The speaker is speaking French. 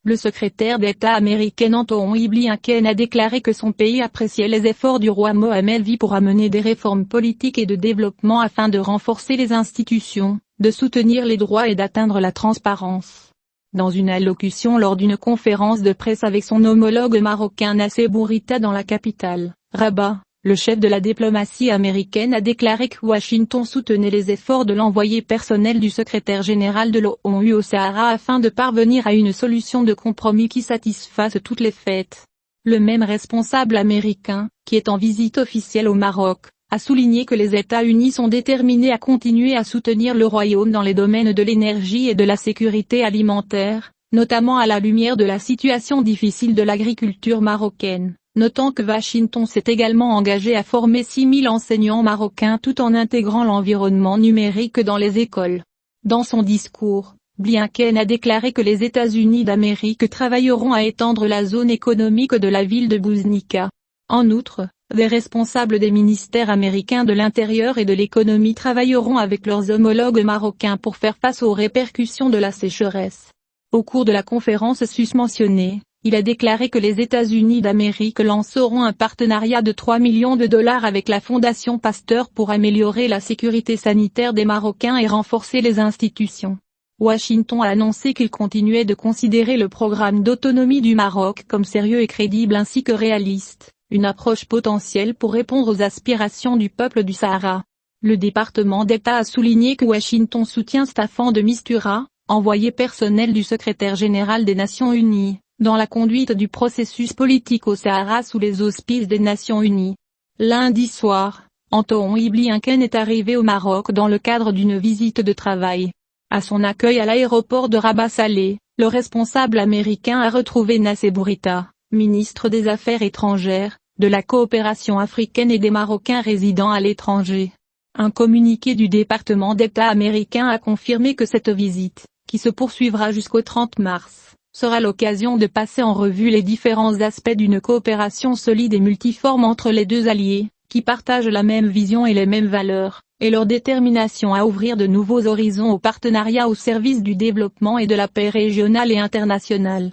Le secrétaire d'État américain Anthony Blinken a déclaré que son pays appréciait les efforts du roi Mohammed V pour amener des réformes politiques et de développement afin de renforcer les institutions, de soutenir les droits et d'atteindre la transparence. Dans une allocution lors d'une conférence de presse avec son homologue marocain Nassef Bourita dans la capitale, Rabat, le chef de la diplomatie américaine a déclaré que Washington soutenait les efforts de l'envoyé personnel du secrétaire général de l'ONU au Sahara afin de parvenir à une solution de compromis qui satisfasse toutes les parties. Le même responsable américain, qui est en visite officielle au Maroc, a souligné que les États-Unis sont déterminés à continuer à soutenir le Royaume dans les domaines de l'énergie et de la sécurité alimentaire, notamment à la lumière de la situation difficile de l'agriculture marocaine. Notant que Washington s'est également engagé à former 6000 enseignants marocains tout en intégrant l'environnement numérique dans les écoles. Dans son discours, Blinken a déclaré que les États-Unis d'Amérique travailleront à étendre la zone économique de la ville de Bouznika. En outre, les responsables des ministères américains de l'Intérieur et de l'Économie travailleront avec leurs homologues marocains pour faire face aux répercussions de la sécheresse. Au cours de la conférence susmentionnée, il a déclaré que les États-Unis d'Amérique lanceront un partenariat de 3 millions de dollars avec la Fondation Pasteur pour améliorer la sécurité sanitaire des Marocains et renforcer les institutions. Washington a annoncé qu'il continuait de considérer le programme d'autonomie du Maroc comme sérieux et crédible ainsi que réaliste, une approche potentielle pour répondre aux aspirations du peuple du Sahara. Le département d'État a souligné que Washington soutient Staffan de Mistura, envoyé personnel du secrétaire général des Nations Unies, dans la conduite du processus politique au Sahara sous les auspices des Nations Unies. Lundi soir, Anthony Blinken est arrivé au Maroc dans le cadre d'une visite de travail. À son accueil à l'aéroport de Rabat Salé, le responsable américain a retrouvé Nassef Bourita, ministre des Affaires étrangères, de la coopération africaine et des Marocains résidant à l'étranger. Un communiqué du département d'État américain a confirmé que cette visite, qui se poursuivra jusqu'au 30 mars, sera l'occasion de passer en revue les différents aspects d'une coopération solide et multiforme entre les deux alliés, qui partagent la même vision et les mêmes valeurs, et leur détermination à ouvrir de nouveaux horizons au partenariat au service du développement et de la paix régionale et internationale.